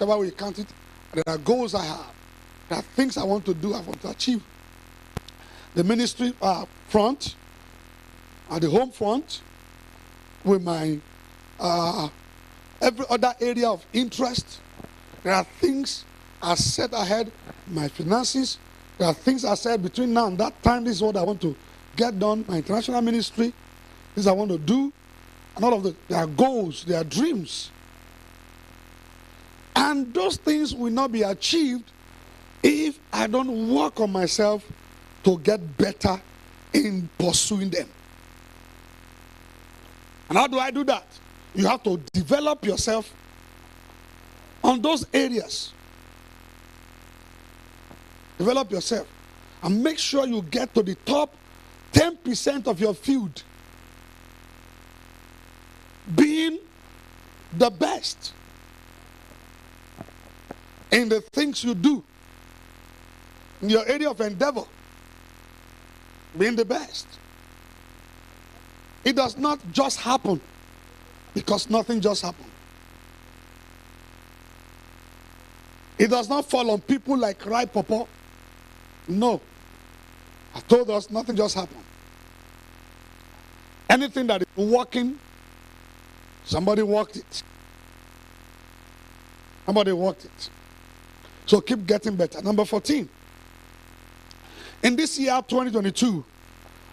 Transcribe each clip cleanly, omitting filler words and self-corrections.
whatever we count it, there are goals I have. There are things I want to do, I want to achieve. The ministry front, at the home front, with my every other area of interest. There are things I set ahead, my finances. There are things I said between now and that time. This is what I want to get done. My international ministry, this I want to do. And all of there are goals, there are dreams. And those things will not be achieved if I don't work on myself to get better in pursuing them. And how do I do that? You have to develop yourself on those areas. Develop yourself. And make sure you get to the top 10% of your field. Being the best in the things you do. In your area of endeavor. Being the best. It does not just happen because nothing just happened. It does not fall on people like ripe pawpaw. No. I told us nothing just happened. Anything that is working, somebody worked it. Somebody worked it. So keep getting better. Number 14. In this year, 2022,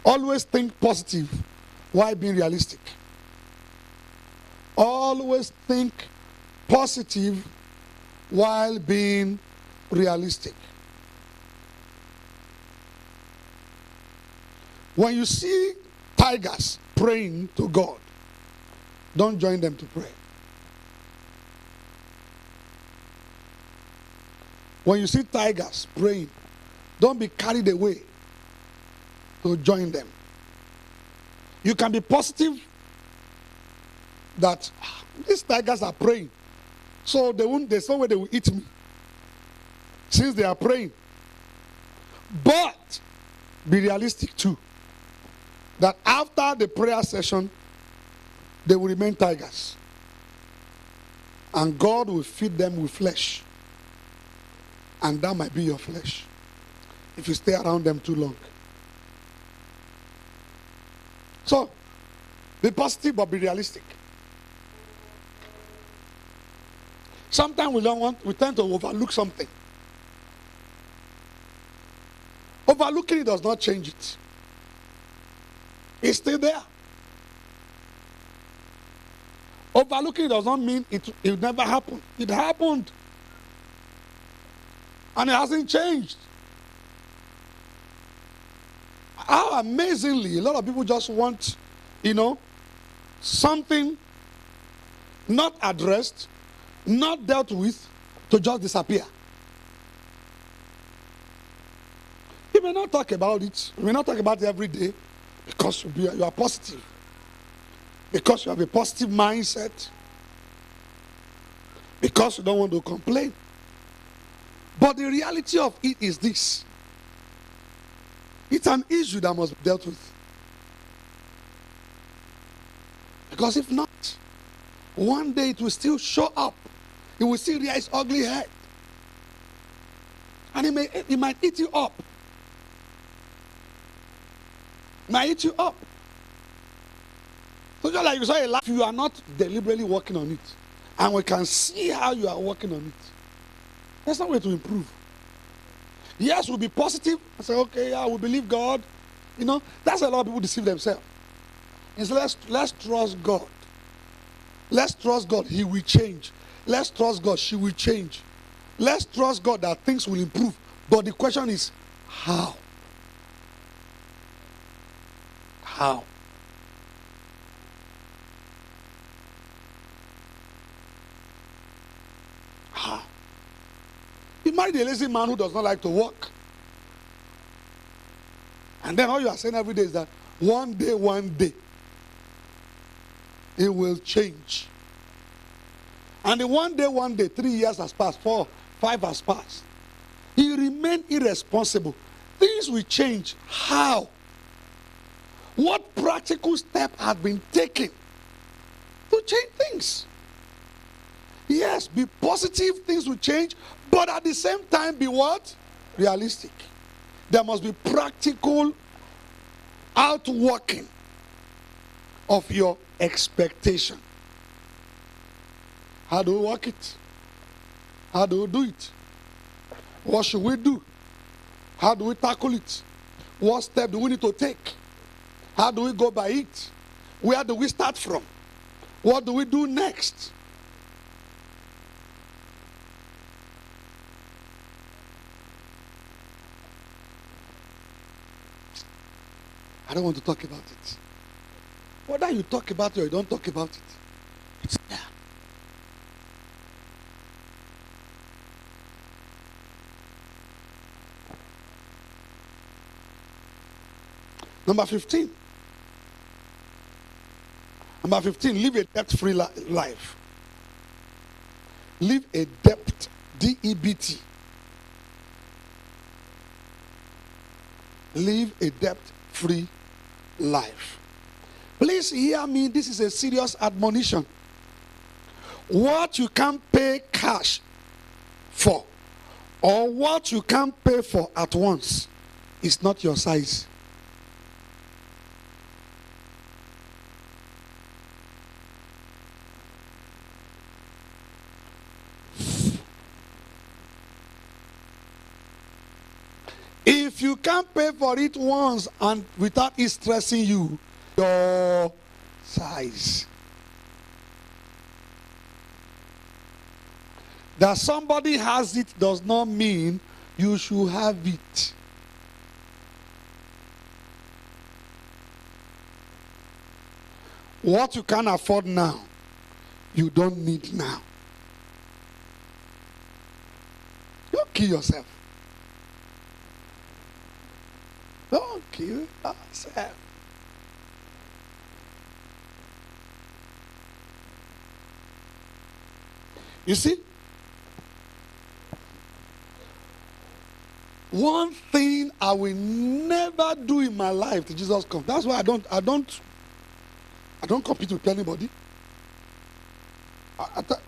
always think positive while being realistic. Always think positive while being realistic. When you see tigers praying to God, don't join them to pray. When you see tigers praying, don't be carried away to join them. You can be positive that these tigers are praying, so there's no way they will eat me since they are praying. But be realistic too, that after the prayer session, they will remain tigers. And God will feed them with flesh. And that might be your flesh if you stay around them too long. So, be positive but be realistic. Sometimes we tend to overlook something. Overlooking it does not change it. It's still there. Overlooking it does not mean it never happened. It happened. And it hasn't changed. How amazingly, a lot of people just want, something not addressed, not dealt with, to just disappear. You may not talk about it. You may not talk about it every day because you are positive. Because you have a positive mindset. Because you don't want to complain. But the reality of it is this. It's an issue that must be dealt with. Because if not, one day it will still show up. It will still rear its ugly head. And it might eat you up. It might eat you up. So just like you saw a life, you are not deliberately working on it. And we can see how you are working on it. There's no way to improve. Yes, we'll be positive and say, okay, yeah, we believe God. That's a lot of people deceive themselves. It's let's trust God. Let's trust God, He will change. Let's trust God, she will change. Let's trust God that things will improve. But the question is, how? How? How? You married a lazy man who does not like to work. And then all you are saying every day is that one day, it will change. And the one day, 3 years has passed, 4, 5 has passed. He remained irresponsible. Things will change. How? What practical step has been taken to change things? Yes, be positive, things will change, but at the same time be what? Realistic. There must be practical outworking of your expectation. How do we work it? How do we do it? What should we do? How do we tackle it? What step do we need to take? How do we go by it? Where do we start from? What do we do next? I don't want to talk about it. Whether you talk about it or you don't talk about it, it's there. Number 15. Number 15, live a debt-free life. Live a debt, D-E-B-T. Live a debt-free life. Please hear me, this is a serious admonition. What you can't pay cash for, or what you can't pay for at once, is not your size. If you can't pay for it once and without it stressing you, your size. That somebody has it does not mean you should have it. What you can afford now, you don't need now. Don't kill yourself. Don't kill yourself. You see, one thing I will never do in my life till Jesus comes. That's why I don't compete with anybody.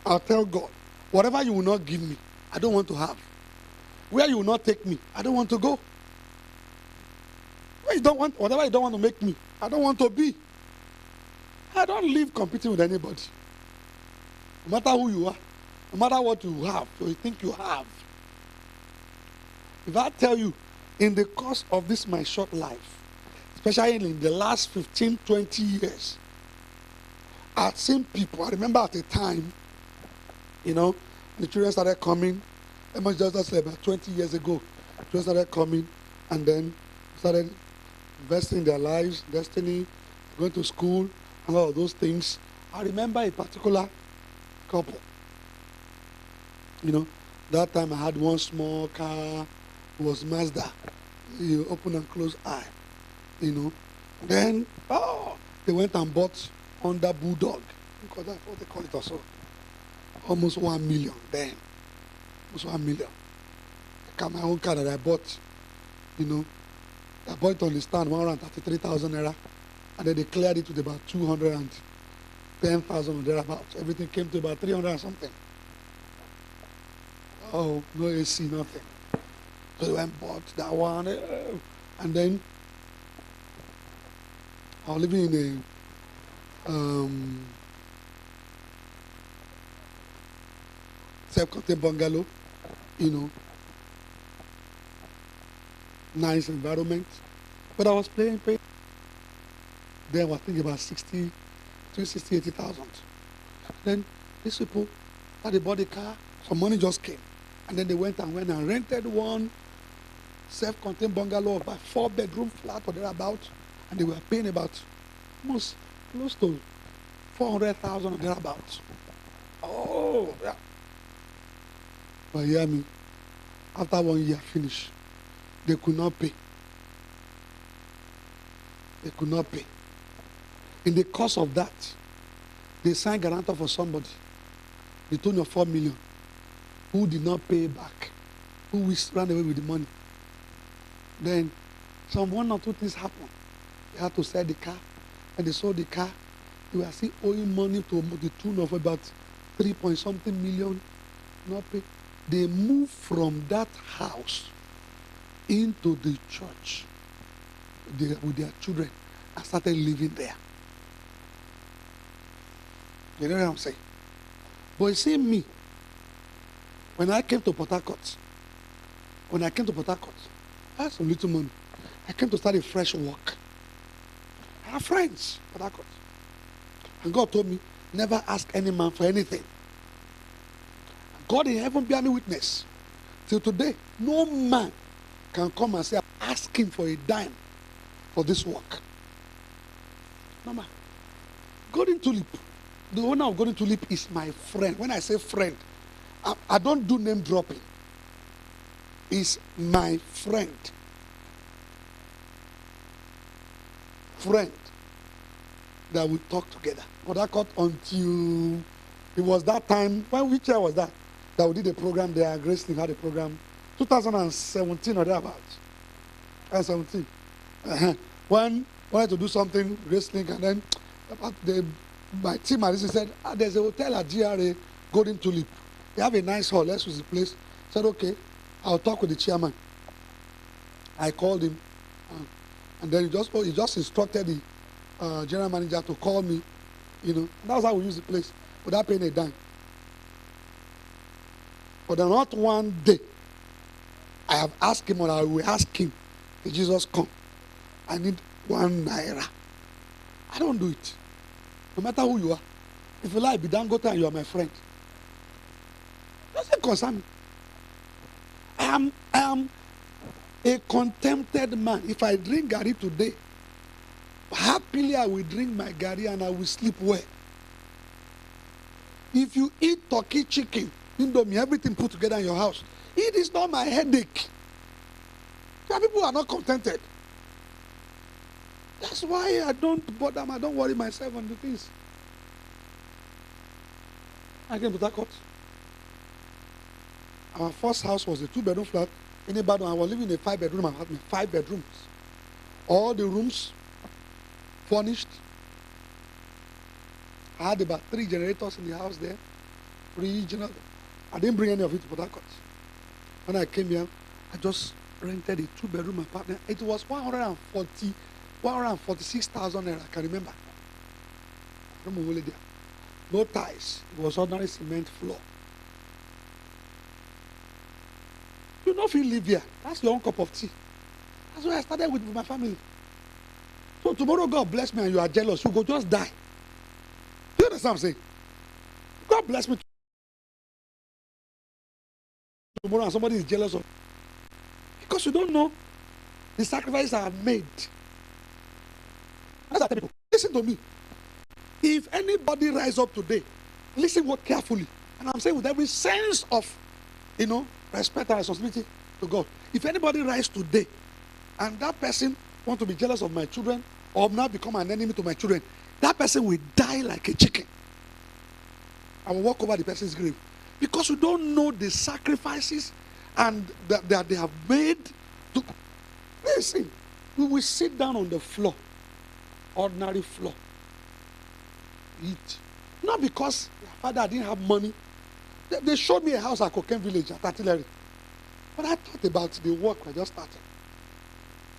I'll tell God, whatever you will not give me, I don't want to have. Where you will not take me, I don't want to go. Whatever you don't want to make me, I don't want to be. I don't live competing with anybody. No matter who you are, no matter what you have, or you think you have. If I tell you, in the course of this my short life, especially in the last 15, 20 years, I've seen people. I remember at a time, the children started coming. I must just say about 20 years ago, children started coming and then started investing in their lives, destiny, going to school, and all of those things. I remember a particular couple. That time I had one small car, it was Mazda. You open and close eye. Then, they went and bought Honda Bulldog. Because that's what they call it also. Almost 1 million then. Almost 1 million. My own car that I bought, I bought it on the stand, 133,000 naira. And then they cleared it with about 210,000 or thereabouts. Everything came to about 300 and something. Oh, no AC, nothing. So they went and bought that one. And then I was living in a self-contained bungalow, nice environment. But I was paying. Then I was thinking about 80,000. Then these people, they bought a car, some money just came. And then they went and rented one self-contained bungalow, about 4-bedroom flat or thereabouts. And they were paying about almost close to 400,000 or thereabouts. Oh, yeah. But hear me, after 1 year finished, they could not pay. They could not pay. In the course of that, they signed guarantor for somebody, the tune of 4 million, who did not pay back, who ran away with the money. Then, one or two things happened. They had to sell the car. And they sold the car. They were still owing money to the tune of about 3 point something million, not pay. They moved from that house into the church with their children and started living there. You know what I'm saying? But you see me, when I came to Port Harcourt, I had some little money. I came to start a fresh work. I have friends in Port Harcourt. And God told me, never ask any man for anything. God in heaven bear me witness. Till today, no man can come and say, I'm asking for a dime for this work. No man. Golden Tulip, the owner of Golden Tulip is my friend. When I say friend, I don't do name dropping. He's my friend. Friend that we talk together. But I got until it was that time. Which year was that? That we did a program there. Graceling had a program. 2017 or thereabouts. 2017. When I wanted to do something, Graceling, and then my team said, there's a hotel at GRA, Golden Tulip. They have a nice hall. Let's use the place. I said, okay, I'll talk with the chairman. I called him, and then he just instructed the general manager to call me. You know, that's how we use the place without paying a dime. But then not one day, I have asked him, or I will ask him, did Jesus come? I need 1 naira. I don't do it. No matter who you are. If you like, be Dangote and you are my friend. Doesn't concern me. I am a contented man. If I drink Gary today, happily I will drink my Gary and I will sleep well. If you eat turkey, chicken, indomie, everything put together in your house, it is not my headache. There are people who are not contented. That's why I don't bother. I don't worry myself on the things. I came to that court. Our first house was a 2-bedroom flat in Ibadan. I was living in a 5-bedroom apartment, 5 bedrooms. All the rooms furnished. I had about 3 generators in the house there. Regional. I didn't bring any of it to Port Harcourt. When I came here, I just rented a 2-bedroom apartment. It was 146,000 naira, I can remember. No ties. It was ordinary cement floor. You know if you live here, that's your own cup of tea. That's why I started with my family. So tomorrow God bless me and you are jealous, you go just die. Do you understand what I'm saying? God bless me tomorrow and somebody is jealous of. Because you don't know the sacrifices I have made. Listen to me. If anybody rise up today, listen what carefully. And I'm saying with every sense of, respect and responsibility to God. If anybody rise today and that person want to be jealous of my children or now become an enemy to my children, that person will die like a chicken. I will walk over the person's grave. Because you don't know the sacrifices and that they have made. Listen, we will sit down on the floor, ordinary floor, eat. Not because your father didn't have money. They showed me a house at Cocaine Village at Artillery. But I thought about the work I just started.